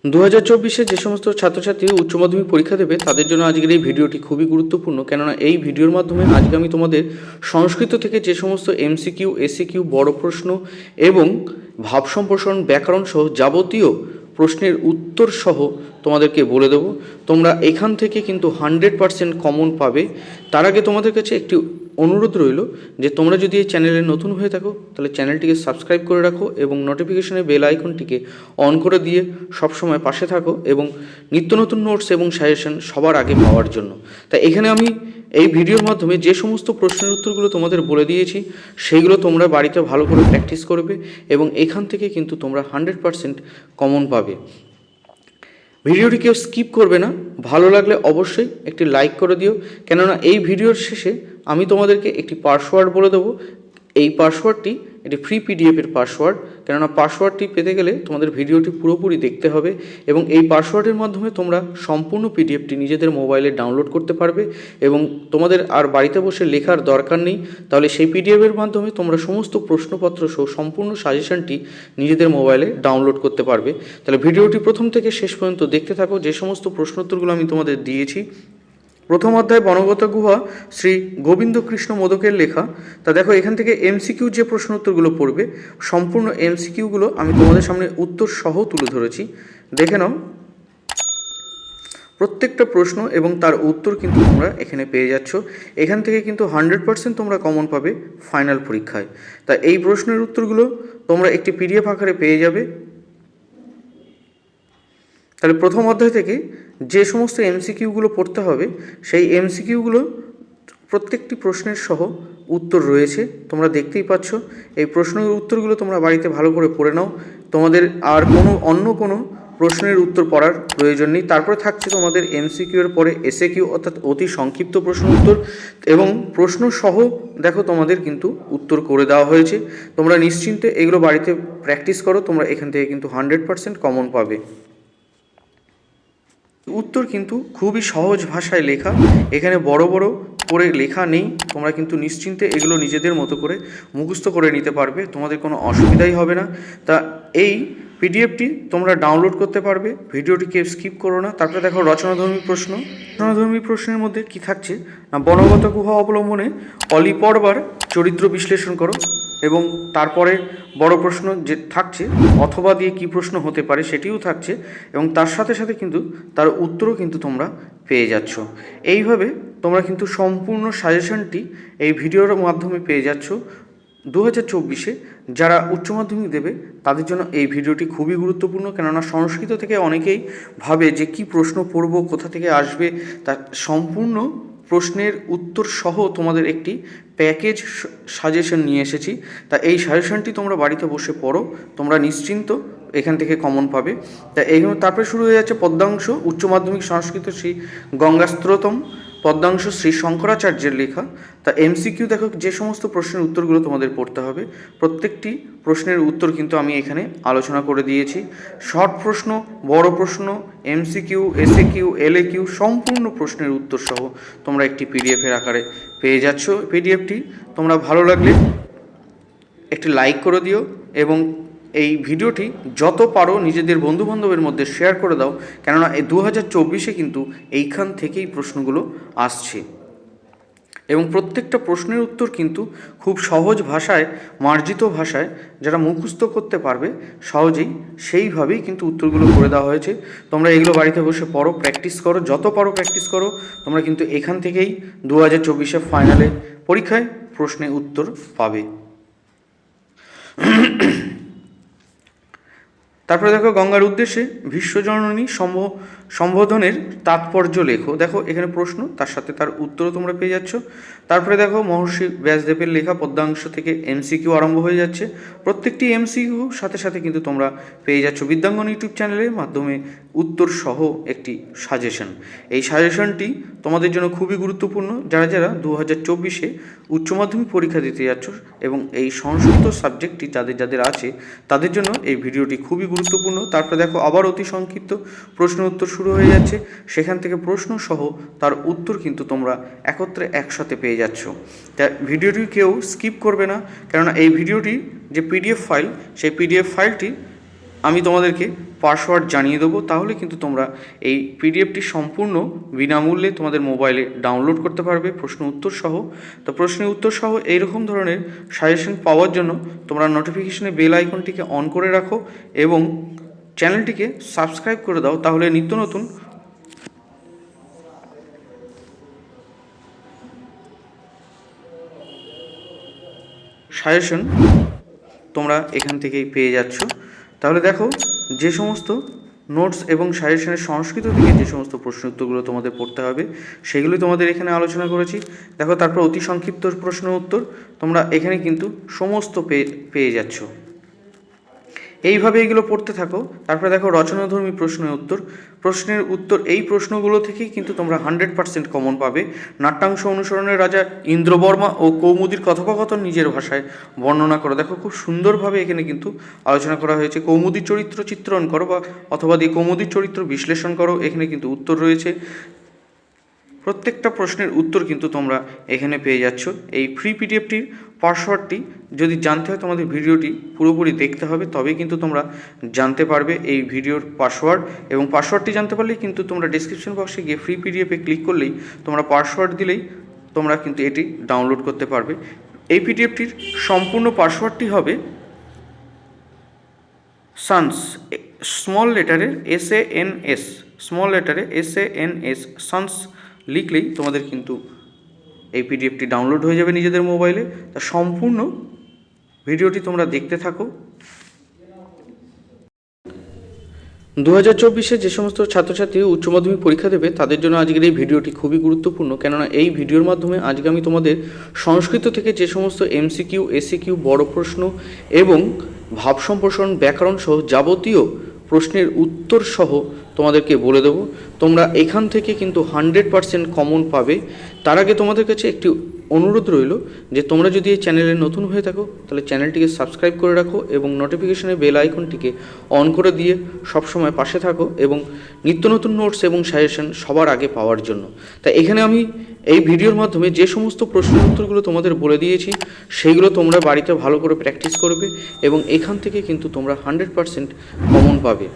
2024-এ যে সমস্ত ছাত্রছাত্রী উচ্চ মাধ্যমিক পরীক্ষা দেবে তাদের জন্য আজকের এই ভিডিওটি খুবই গুরুত্বপূর্ণ, কেননা এই ভিডিওর মাধ্যমে আজকে আমি তোমাদের সংস্কৃত থেকে যে সমস্ত এমসিকিউ, এসিকিউ, বড় প্রশ্ন এবং ভাব সম্প্রসারণ, ব্যাকরণ সহ যাবতীয় প্রশ্নের উত্তর সহ তোমাদেরকে বলে দেবো। তোমরা এখান থেকে কিন্তু 100% কমন পাবে। তার আগে তোমাদের কাছে একটি অনুরোধ রইল যে তোমরা যদি এই চ্যানেলে নতুন হয়ে থাকো তাহলে চ্যানেলটিকে সাবস্ক্রাইব করে রাখো এবং নোটিফিকেশনের বেল আইকনটিকে অন করে দিয়ে সবসময় পাশে থাকো এবং নিত্য নতুন নোটস এবং সাজেশন সবার আগে পাওয়ার জন্য। তাই এখানে আমি এই ভিডিওর মাধ্যমে যে সমস্ত প্রশ্নের উত্তরগুলো তোমাদের বলে দিয়েছি সেইগুলো তোমরা বাড়িতে ভালো করে প্র্যাকটিস করবে এবং এখান থেকে কিন্তু তোমরা 100% কমন পাবে। ভিডিওটি কেউ স্কিপ করবে না, ভালো লাগলে অবশ্যই একটি লাইক করে দিও, কেননা এই ভিডিওর শেষে আমি তোমাদেরকে একটি পাসওয়ার্ড বলে দেবো। এই পাসওয়ার্ডটি এটি ফ্রি পিডিএফের পাসওয়ার্ড, কেননা পাসওয়ার্ডটি পেতে গেলে তোমাদের ভিডিওটি পুরোপুরি দেখতে হবে এবং এই পাসওয়ার্ডের মাধ্যমে তোমরা সম্পূর্ণ পিডিএফটি নিজেদের মোবাইলে ডাউনলোড করতে পারবে এবং তোমাদের আর বাড়িতে বসে লেখার দরকার নেই। তাহলে সেই পিডিএফের মাধ্যমে তোমরা সমস্ত প্রশ্নপত্র সহ সম্পূর্ণ সাজেশনটি নিজেদের মোবাইলে ডাউনলোড করতে পারবে। তাহলে ভিডিওটি প্রথম থেকে শেষ পর্যন্ত দেখতে থাকো। যে সমস্ত প্রশ্নোত্তরগুলো আমি তোমাদের দিয়েছি, প্রথম অধ্যায় বনগত গুহা শ্রী গোবিন্দ কৃষ্ণ মোদকের লেখা। তা দেখো এখান থেকে এমসিকিউ যে প্রশ্ন উত্তরগুলো পড়বে, সম্পূর্ণ এমসিকিউগুলো আমি তোমাদের সামনে উত্তর সহ তুলে ধরেছি। দেখে নাও, প্রত্যেকটা প্রশ্ন এবং তার উত্তর কিন্তু তোমরা এখানে পেয়ে যাচ্ছ। এখান থেকে কিন্তু 100% তোমরা কমন পাবে ফাইনাল পরীক্ষায়। তা এই প্রশ্নের উত্তরগুলো তোমরা একটি পিডিএফ আকারে পেয়ে যাবে। তাহলে প্রথম অধ্যায় থেকে যে সমস্ত এমসিকিউগুলো পড়তে হবে সেই এমসিকিউগুলো প্রত্যেকটি প্রশ্নের সহ উত্তর রয়েছে, তোমরা দেখতেই পাচ্ছ। এই প্রশ্নের উত্তরগুলো তোমরা বাড়িতে ভালো করে পড়ে নাও, তোমাদের আর অন্য কোনো প্রশ্নের উত্তর পড়ার প্রয়োজন নেই। তারপরে থাকছে তোমাদের এমসিকিউ এর পরে এসএকিউ, অর্থাৎ অতি সংক্ষিপ্ত প্রশ্ন উত্তর এবং প্রশ্ন সহ দেখো তোমাদের কিন্তু উত্তর করে দেওয়া হয়েছে। তোমরা নিশ্চিন্তে এগুলো বাড়িতে প্র্যাকটিস করো, তোমরা এখান থেকে কিন্তু 100% কমন পাবে। উত্তর কিন্তু খুবই সহজ ভাষায় লেখা, এখানে বড় বড় করে লেখা নেই। তোমরা কিন্তু নিশ্চিন্তে এগুলো নিজেদের মতো করে মুখস্থ করে নিতে পারবে, তোমাদের কোনো অসুবিধাই হবে না। তা এই পিডিএফটি তোমরা ডাউনলোড করতে পারবে, ভিডিওটিকে স্কিপ করো না। তারপরে দেখো রচনাধর্মী প্রশ্ন। রচনাধর্মী প্রশ্নের মধ্যে কি থাকছে না, বনগত গুহা অবলম্বনে অলি পর্বার চরিত্র বিশ্লেষণ করো এবং তারপরে বড় প্রশ্ন যে থাকছে অথবা দিয়ে কি প্রশ্ন হতে পারে সেটিও থাকছে এবং তার সাথে সাথে কিন্তু তার উত্তরও কিন্তু তোমরা পেয়ে যাচ্ছ। এইভাবে তোমরা কিন্তু সম্পূর্ণ সাজেশনটি এই ভিডিওর মাধ্যমে পেয়ে যাচ্ছ। 2024-এ যারা উচ্চ মাধ্যমিক দেবে তাদের জন্য এই ভিডিওটি খুবই গুরুত্বপূর্ণ, কেননা সংস্কৃত থেকে অনেকেই ভাবে যে কি প্রশ্ন পড়ব, কোথা থেকে আসবে, তার সম্পূর্ণ প্রশ্নের উত্তর সহ তোমাদের একটি প্যাকেজ সাজেশন নিয়ে এসেছি। তা এই সাজেশনটি তোমরা বাড়িতে বসে পড়ো, তোমরা নিশ্চিন্ত এখান থেকে কমন পাবে। তা এইগুলো তারপরে শুরু হয়ে যাচ্ছে পদ্মাংশ উচ্চ মাধ্যমিক সংস্কৃত শ্রী গঙ্গাস্ত্রোতম, পদ্মাংশ শ্রী শঙ্করাচার্যের লেখা। তা এমসিকিউ দেখো যে সমস্ত প্রশ্নের উত্তরগুলো তোমাদের পড়তে হবে, প্রত্যেকটি প্রশ্নের উত্তর কিন্তু আমি এখানে আলোচনা করে দিয়েছি। শর্ট প্রশ্ন, বড় প্রশ্ন, এমসিকিউ, এসএকিউ, এলএকিউ সম্পূর্ণ প্রশ্নের উত্তর সহ তোমরা একটি পিডিএফের আকারে পেয়ে যাচ্ছ। পিডিএফটি তোমরা ভালো লাগলে একটি লাইক করে দিও এবং এই ভিডিওটি যত পারো নিজেদের বন্ধুবান্ধবের মধ্যে শেয়ার করে দাও, কেননা এই 2024-এ কিন্তু এইখান থেকেই প্রশ্নগুলো আসছে এবং প্রত্যেকটা প্রশ্নের উত্তর কিন্তু খুব সহজ ভাষায়, মার্জিত ভাষায় যারা মুখস্থ করতে পারবে সহজেই সেইভাবেই কিন্তু উত্তরগুলো করে দেওয়া হয়েছে। তোমরা এগুলো বাড়িতে বসে পড়ো, প্র্যাকটিস করো, যত পারো প্র্যাকটিস করো, তোমরা কিন্তু এখান থেকেই 2024-এ ফাইনালে পরীক্ষায় প্রশ্নের উত্তর পাবে। তারপরে দেখো গঙ্গার উদ্দেশ্যে বিশ্বজননী সম্বোধনের তাৎপর্য লেখো। দেখো এখানে প্রশ্ন, তার সাথে তার উত্তরও তোমরা পেয়ে যাচ্ছ। তারপরে দেখো মহর্ষি ব্যাসদেবের লেখা পদ্মাংশ থেকে এমসিকিউ আরম্ভ হয়ে যাচ্ছে। প্রত্যেকটি এমসিকিউ সাথে সাথে কিন্তু তোমরা পেয়ে যাচ্ছ বিদ্যাঙ্গন ইউটিউব চ্যানেলের মাধ্যমে উত্তর সহ একটি সাজেশন। এই সাজেশনটি তোমাদের জন্য খুবই গুরুত্বপূর্ণ, যারা যারা 2024-এ উচ্চ মাধ্যমিক পরীক্ষা দিতে যাচ্ছ এবং এই সংস্কৃত সাবজেক্টটি যাদের যাদের আছে তাদের জন্য এই ভিডিওটি খুবই গুরুত্বপূর্ণ। তারপরে দেখো আবার অতি সংক্ষিপ্ত প্রশ্ন উত্তর শুরু হয়ে যাচ্ছে, সেখান থেকে প্রশ্ন সহ তার উত্তর কিন্তু তোমরা একত্রে একসাথে পেয়ে যাচ্ছ। তা ভিডিওটি কেউ স্কিপ করবে না, কেননা এই ভিডিওটি যে পিডিএফ ফাইল, সেই পিডিএফ ফাইলটি আমি তোমাদেরকে পাসওয়ার্ড জানিয়ে দেবো, তাহলে কিন্তু তোমরা এই পিডিএফটি সম্পূর্ণ বিনামূল্যে তোমাদের মোবাইলে ডাউনলোড করতে পারবে প্রশ্ন উত্তর সহ। তো প্রশ্নের উত্তর সহ এইরকম ধরনের সাজেশন পাওয়ার জন্য তোমরা নোটিফিকেশনে বেল আইকনটিকে অন করে রাখো এবং চ্যানেলটিকে সাবস্ক্রাইব করে দাও, তাহলে নিত্য নতুন সাজেশন তোমরা এখান থেকেই পেয়ে যাচ্ছ। তাহলে দেখো, যে সমস্ত নোটস এবং সাজেশনের সংস্কৃত থেকে যে সমস্ত প্রশ্ন উত্তরগুলো তোমাদের পড়তে হবে সেগুলি তোমাদের এখানে আলোচনা করেছি। দেখো, তারপর অতি সংক্ষিপ্ত প্রশ্ন উত্তর তোমরা এখানে কিন্তু সমস্ত পেয়ে যাচ্ছ। এইভাবে এগুলো পড়তে থাকো। তারপরে দেখো, রচনাধর্মী প্রশ্নের উত্তর এই প্রশ্নগুলো থেকেই কিন্তু তোমরা 100% কমন পাবে। নাট্যাংশ অনুসরণের রাজা ইন্দ্রবর্মা ও কৌমুদীর কথোপকথন নিজের ভাষায় বর্ণনা করো। দেখো, খুব সুন্দরভাবে এখানে কিন্তু আলোচনা করা হয়েছে। কৌমুদীর চরিত্র চিত্রণ করো বা অথবা দিয়ে কৌমুদীর চরিত্র বিশ্লেষণ করো, এখানে কিন্তু উত্তর রয়েছে। প্রত্যেকটা প্রশ্নের উত্তর কিন্তু তোমরা এখানে পেয়ে যাচ্ছ। এই ফ্রি পিডিএফটির পাসওয়ার্ডটি যদি জানতে হয় তোমাদের ভিডিওটি পুরোপুরি দেখতে হবে, তবেই কিন্তু তোমরা জানতে পারবে এই ভিডিওর পাসওয়ার্ড। এবং পাসওয়ার্ডটি জানতে পারলেই কিন্তু তোমরা ডিসক্রিপশন বক্সে গিয়ে ফ্রি পিডিএফে ক্লিক করলেই তোমরা পাসওয়ার্ড দিলেই তোমরা কিন্তু এটি ডাউনলোড করতে পারবে। এই পিডিএফটির সম্পূর্ণ পাসওয়ার্ডটি হবে সানস, স্মল লেটারে SANS, স্মল লেটারে SANS, সানস লিখলেই তোমাদের কিন্তু এই পিডিএফটি ডাউনলোড হয়ে যাবে নিজেদের মোবাইলে। তা সম্পূর্ণ ভিডিওটি তোমরা দেখতে থাকো। 2024-এ যে সমস্ত ছাত্রছাত্রী উচ্চ মাধ্যমিক পরীক্ষা দেবে তাদের জন্য আজকের এই ভিডিওটি খুবই গুরুত্বপূর্ণ, কেননা এই ভিডিওর মাধ্যমে আজকে আমি তোমাদের সংস্কৃত থেকে যে সমস্ত MCQ, SCQ, বড় প্রশ্ন এবং ভাব সম্প্রসারণ, ব্যাকরণ সহ যাবতীয় প্রশ্নের উত্তর সহ তোমাদেরকে বলে দেবো। তোমরা এখান থেকে কিন্তু 100% কমন পাবে। তার আগে তোমাদের কাছে একটি অনুরোধ রইল যে তোমরা যদি এই চ্যানেলে নতুন হয়ে থাকো তাহলে চ্যানেলটিকে সাবস্ক্রাইব করে রাখো এবং নোটিফিকেশনে বেল আইকনটিকে অন করে দিয়ে সবসময় পাশে থাকো এবং নিত্য নতুন নোটস এবং সাজেশন সবার আগে পাওয়ার জন্য। তাই এখানে আমি এই ভিডিওর মাধ্যমে যে সমস্ত প্রশ্ন উত্তরগুলো তোমাদের বলে দিয়েছি সেইগুলো তোমরা বাড়িতে ভালো করে প্র্যাকটিস করবে এবং এখান থেকে কিন্তু তোমরা 100% কমন পাবে।